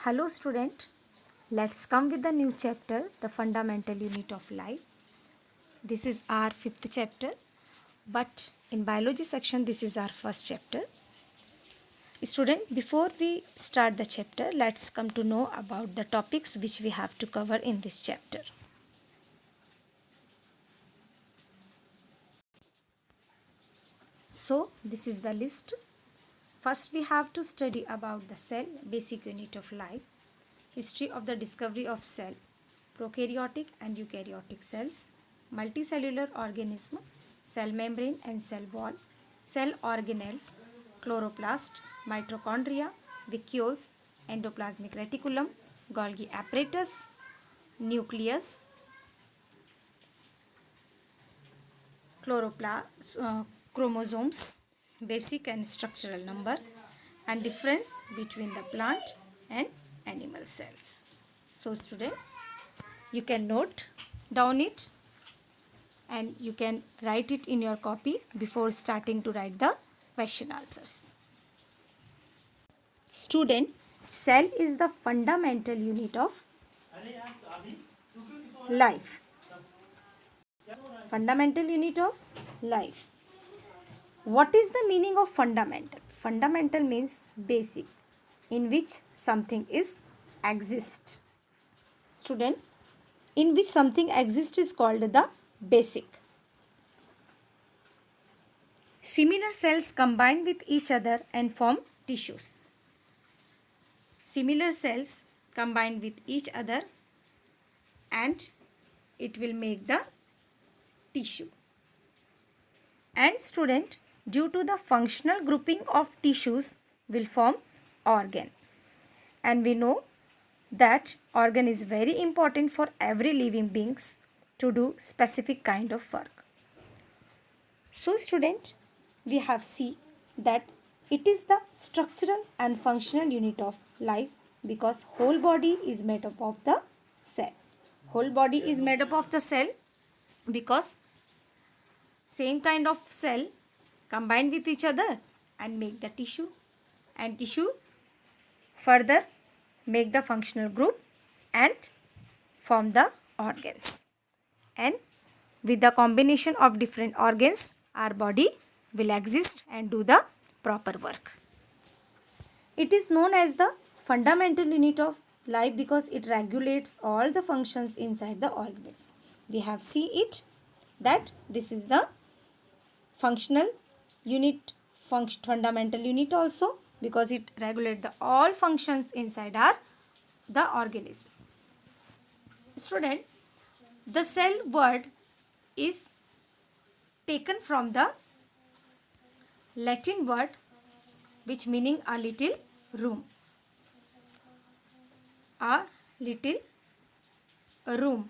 Hello student, let's come with the new chapter, the fundamental unit of life. This is our fifth chapter, but in biology section this is our first chapter. Student, before we start the chapter, let's come to know about the topics which we have to cover in this chapter. So this is the list. First we have to study about the cell, basic unit of life, history of the discovery of cell, prokaryotic and eukaryotic cells, multicellular organism, cell membrane and cell wall, cell organelles, chloroplast, mitochondria, vacuoles, endoplasmic reticulum, Golgi apparatus, nucleus, chromosomes, basic and structural number, and difference between the plant and animal cells. So student, you can note down it and you can write it in your copy before starting to write the question answers. Student, cell is the fundamental unit of life. Fundamental unit of life. What is the meaning of fundamental? Fundamental means basic, in which something is exist. Student, in which something exists is called the basic. Similar cells combine with each other and form tissues. Similar cells combine with each other and it will make the tissue. And student, due to the functional grouping of tissues will form organ. And we know that organ is very important for every living beings to do specific kind of work. So student, we have seen that it is the structural and functional unit of life because whole body is made up of the cell. Whole body is made up of the cell because same kind of cell combine with each other and make the tissue, and tissue further make the functional group and form the organs. And with the combination of different organs, our body will exist and do the proper work. It is known as the fundamental unit of life because it regulates all the functions inside the organism. We have seen it that this is the functional unit, fundamental unit also because it regulates the all functions inside the organism. Student, the cell word is taken from the Latin word which meaning a little room. A little room.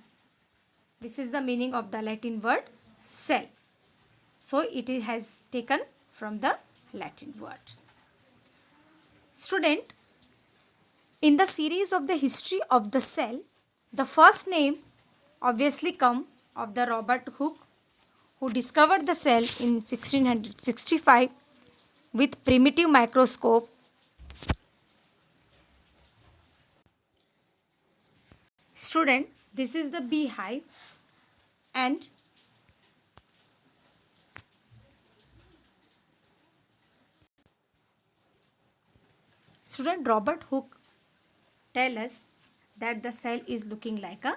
This is the meaning of the Latin word cell. So it has taken from the Latin word. Student, in the series of the history of the cell, the first name obviously come of the Robert Hooke, who discovered the cell in 1665 with primitive microscope. Student, this is the beehive and student Robert Hooke tell us that the cell is looking like a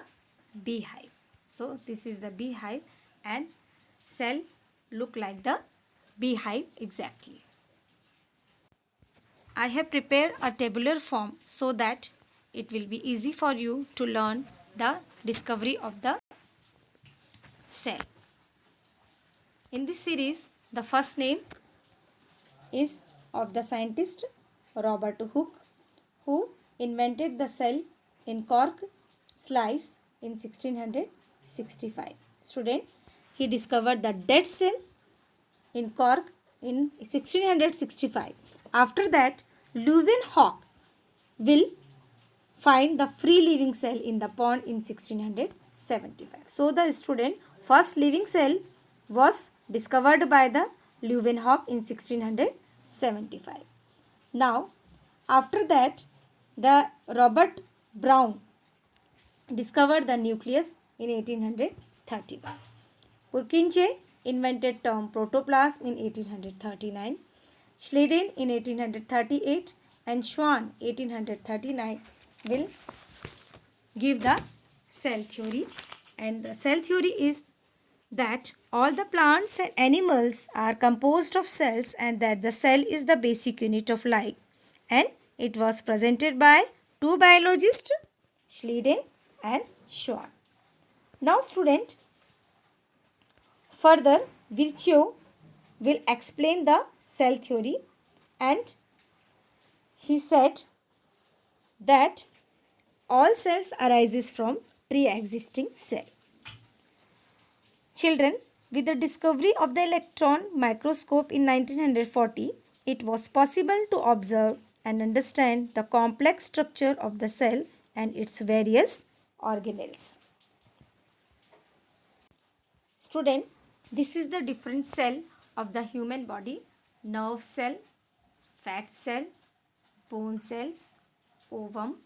beehive. So this is the beehive and cell look like the beehive exactly. I have prepared a tabular form so that it will be easy for you to learn the discovery of the cell. In this series, the first name is of the scientist Robert Hooke, who invented the cell in cork slice in 1665. Student, he discovered the dead cell in cork in 1665. After that, Leeuwenhoek will find the free living cell in the pond in 1675. So the student, first living cell was discovered by the Leeuwenhoek in 1675. Now, after that, the Robert Brown discovered the nucleus in 1831. Purkinje invented term protoplasm in 1839. Schleiden in 1838 and Schwann 1839 will give the cell theory, and the cell theory is that all the plants and animals are composed of cells and that the cell is the basic unit of life, and it was presented by two biologists, Schleiden and Schwann. Now student, further Virchow will explain the cell theory, and he said that all cells arises from pre-existing cell. Children, with the discovery of the electron microscope in 1940, it was possible to observe and understand the complex structure of the cell and its various organelles. Student, this is the different cell of the human body: nerve cell, fat cell, bone cells, ovum,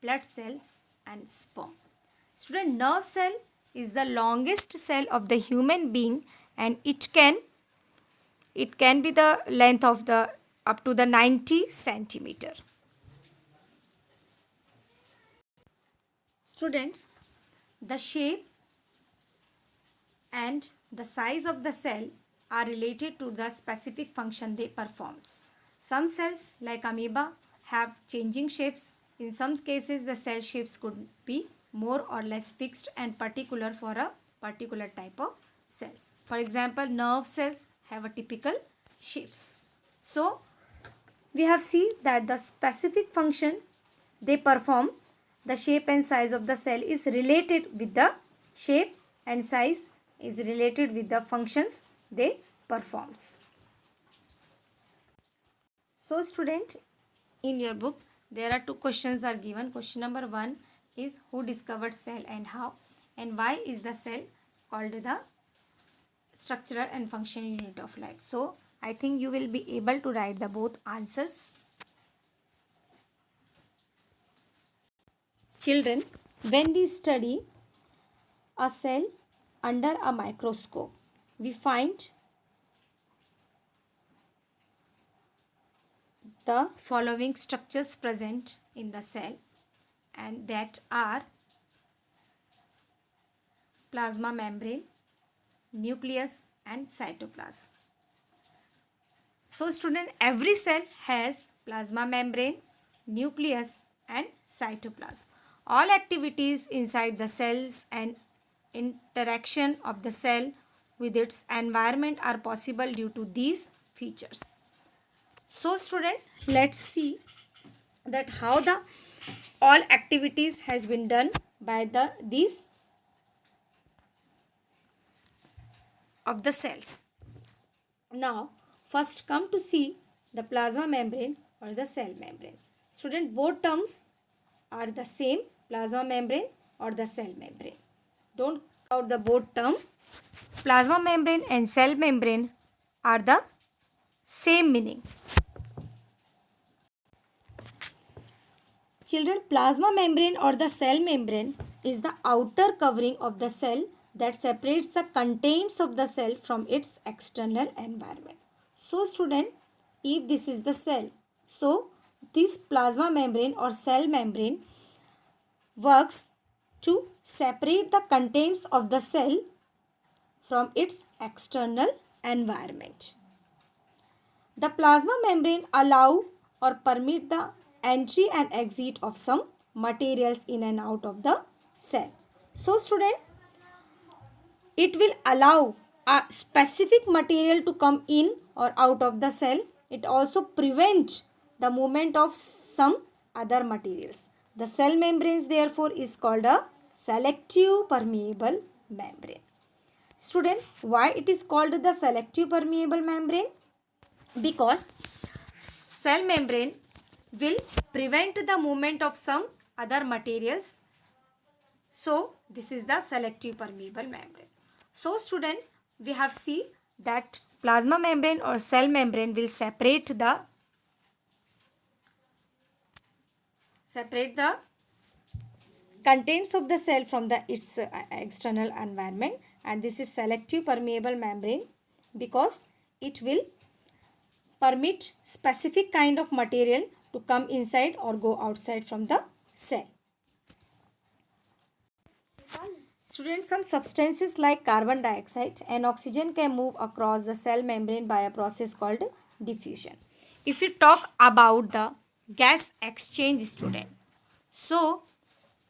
blood cells and sperm. Student, nerve cell is the longest cell of the human being, and it can be the length of the up to the 90 centimeter. Students, the shape and the size of the cell are related to the specific function they performs. Some cells like amoeba have changing shapes. In some cases the cell shapes could be more or less fixed and particular for a particular type of cells. For example, nerve cells have a typical shapes. So we have seen that the specific function they perform, the shape and size of the cell is related with the shape and size is related with the functions they performs. So student, in your book there are two questions are given. Question number 1 is who discovered cell and how, and why is the cell called the structural and functional unit of life. So I think you will be able to write the both answers. Children, when we study a cell under a microscope, we find the following structures present in the cell, and that are plasma membrane, nucleus and cytoplasm. So student, every cell has plasma membrane, nucleus and cytoplasm. All activities inside the cells and interaction of the cell with its environment are possible due to these features. So student, let's see that how the all activities has been done by these of the cells. Now first come to see the plasma membrane or the cell membrane. Student, both terms are the same, plasma membrane or the cell membrane. Don't out the both term. Plasma membrane and cell membrane are the same meaning. Children, plasma membrane or the cell membrane is the outer covering of the cell that separates the contents of the cell from its external environment. So student, if this is the cell, so this plasma membrane or cell membrane works to separate the contents of the cell from its external environment. The plasma membrane allow or permit the entry and exit of some materials in and out of the cell. So student, it will allow a specific material to come in or out of the cell. It also prevents the movement of some other materials. The cell membranes therefore is called a selective permeable membrane. Student, why it is called the selective permeable membrane? Because cell membrane will prevent the movement of some other materials. So this is the selective permeable membrane. So student, we have seen that plasma membrane or cell membrane will separate the separate the contents of the cell from the its external environment, and this is selective permeable membrane because it will permit specific kind of material to come inside or go outside from the cell. Students, some substances like carbon dioxide and oxygen can move across the cell membrane by a process called diffusion. If we talk about the gas exchange, student, so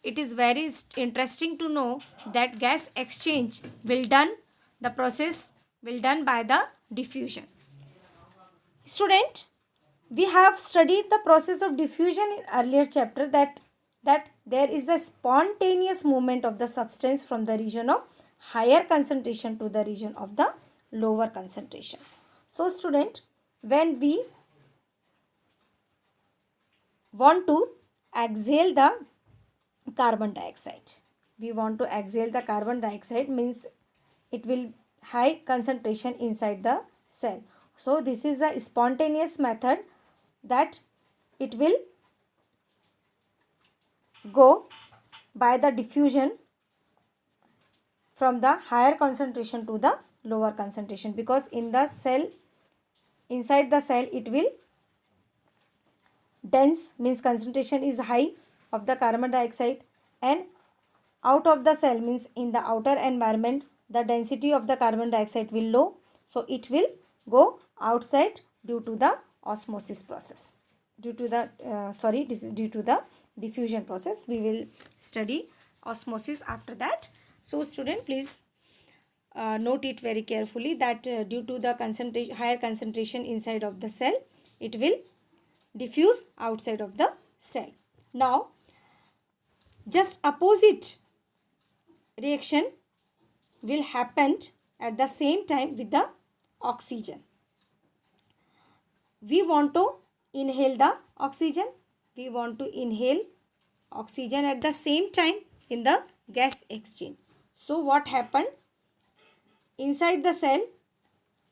it is very interesting to know that gas exchange the process will done by the diffusion. Student, we have studied the process of diffusion in earlier chapter that there is the spontaneous movement of the substance from the region of higher concentration to the region of the lower concentration. So student, when we want to exhale the carbon dioxide, means it will high concentration inside the cell. So this is the spontaneous method that it will go by the diffusion from the higher concentration to the lower concentration, because in the cell, inside the cell, it will dense, means concentration is high of the carbon dioxide, and out of the cell, means in the outer environment, the density of the carbon dioxide will low, so it will go outside due to the osmosis process, this is due to the diffusion process. We will study osmosis after that. So student, please note it very carefully that due to the higher concentration inside of the cell, it will diffuse outside of the cell. Now just opposite reaction will happen at the same time with the oxygen. We want to inhale the oxygen. We want to inhale oxygen at the same time in the gas exchange. So what happened? Inside the cell,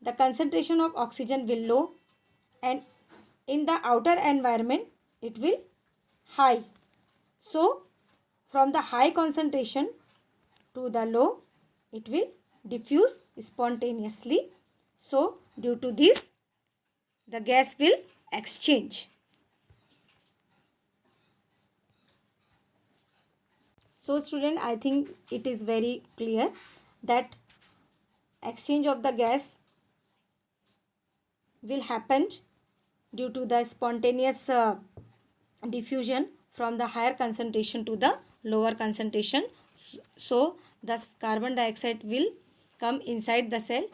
the concentration of oxygen will low, and in the outer environment, it will high. So from the high concentration to the low, it will diffuse spontaneously. So due to this, the gas will exchange. So student, I think it is very clear that exchange of the gas will happen due to the spontaneous diffusion from the higher concentration to the lower concentration. So thus carbon dioxide will come inside the cell,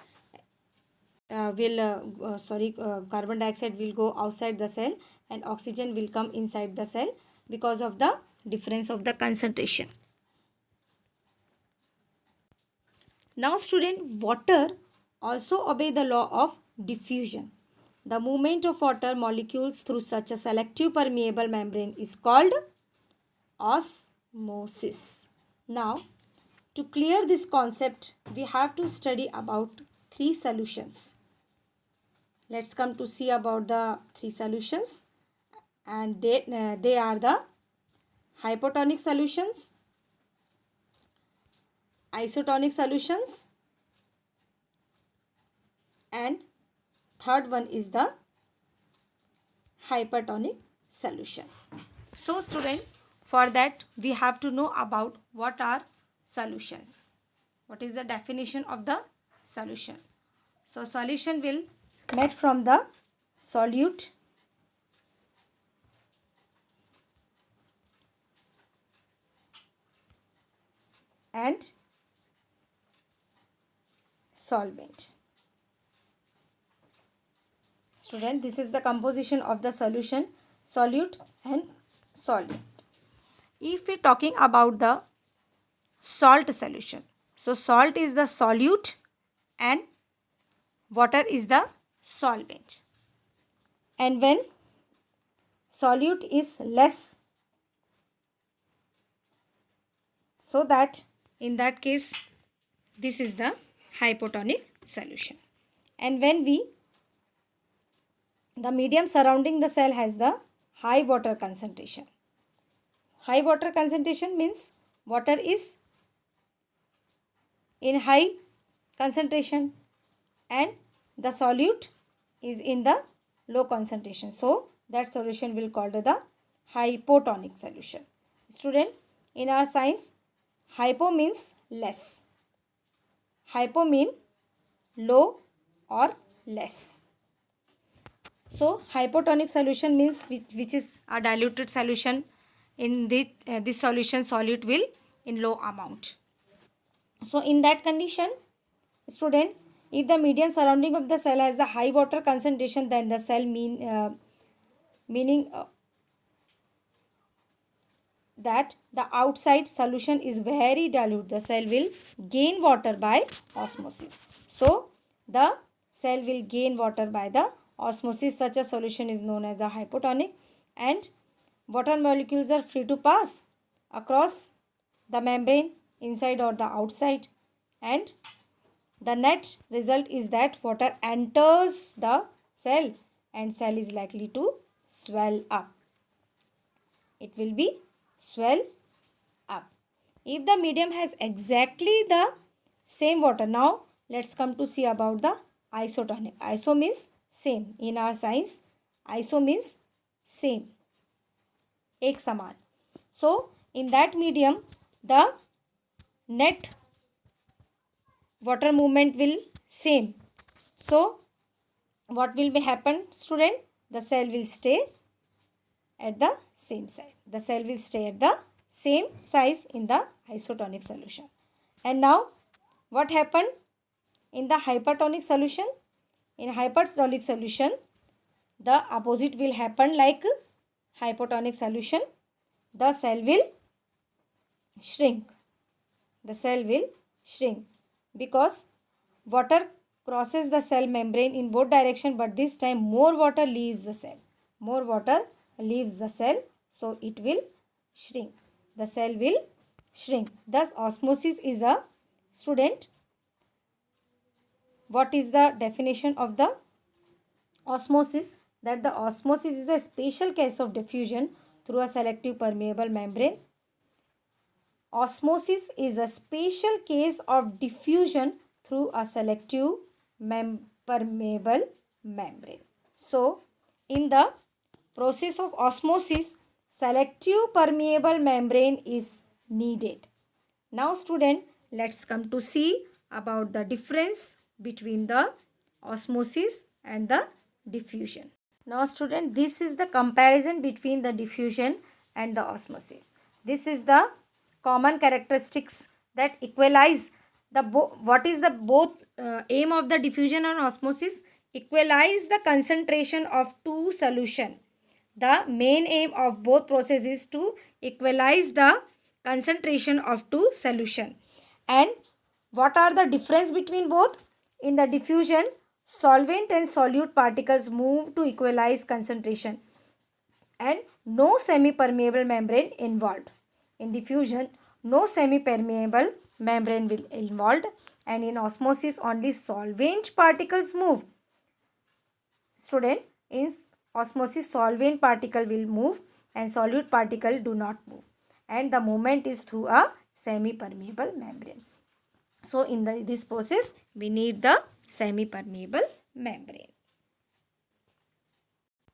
carbon dioxide will go outside the cell, and oxygen will come inside the cell because of the difference of the concentration. Now student, water also obey the law of diffusion. The movement of water molecules through such a selective permeable membrane is called osmosis. Now, to clear this concept, we have to study about three solutions. Let's come to see about the three solutions, and they are the hypotonic solutions, isotonic solutions, and third one is the hypertonic solution. So student, for that we have to know about what are solutions. What is the definition of the solution? So solution will made from the solute and solvent. Student, this is the composition of the solution, solute and solvent. If we are talking about the salt solution, so salt is the solute and water is the solvent. And when solute is less, so that in that case this is the hypotonic solution. And when the medium surrounding the cell has the high water concentration, High water concentration means water is in high concentration and the solute is in the low concentration. So that solution will called the hypotonic solution. Student, in our science, hypo means less. Hypo mean low or less. So hypotonic solution means which is a diluted solution. In this solution, solute will in low amount. So in that condition, student, if the median surrounding of the cell has the high water concentration, then the cell meaning that the outside solution is very dilute. The cell will gain water by osmosis. So the cell will gain water by the osmosis. Such a solution is known as the hypotonic, and water molecules are free to pass across the membrane inside or the outside, and the net result is that water enters the cell and cell is likely to swell up. It will be swell up. If the medium has exactly the same water, now let's come to see about the isotonic. Iso means same. In our science, iso means same. Ek saman. So in that medium, the net water movement will same. So what will be happen, student? The cell will stay at the same size. The cell will stay at the same size in the isotonic solution. And now what happened in the hypertonic solution? In hypertonic solution, the opposite will happen like hypotonic solution. The cell will shrink. The cell will shrink because water crosses the cell membrane in both direction, but this time more water leaves the cell. More water leaves the cell, so it will shrink. The cell will shrink. Thus osmosis is a, student, what is the definition of the osmosis? That the osmosis is a special case of diffusion through a selective permeable membrane. Osmosis is a special case of diffusion through a selective permeable membrane. So in the process of osmosis, selective permeable membrane is needed. Now student, let's come to see about the difference between the osmosis and the diffusion. Now student, this is the comparison between the diffusion and the osmosis. This is the common characteristics that equalize the what is the both aim of the diffusion and osmosis? Equalize the concentration of two solution. The main aim of both processes is to equalize the concentration of two solution. And what are the difference between both? In the diffusion, solvent and solute particles move to equalize concentration and no semi-permeable membrane involved. In diffusion, no semi-permeable membrane will involved, and in osmosis only solvent particles move. Student, in osmosis solvent particle will move and solute particle do not move, and the movement is through a semi-permeable membrane. So in this process we need the semi-permeable membrane.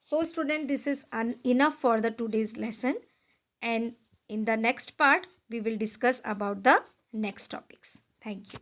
So student, this is enough for the today's lesson, and in the next part we will discuss about the next topics. Thank you.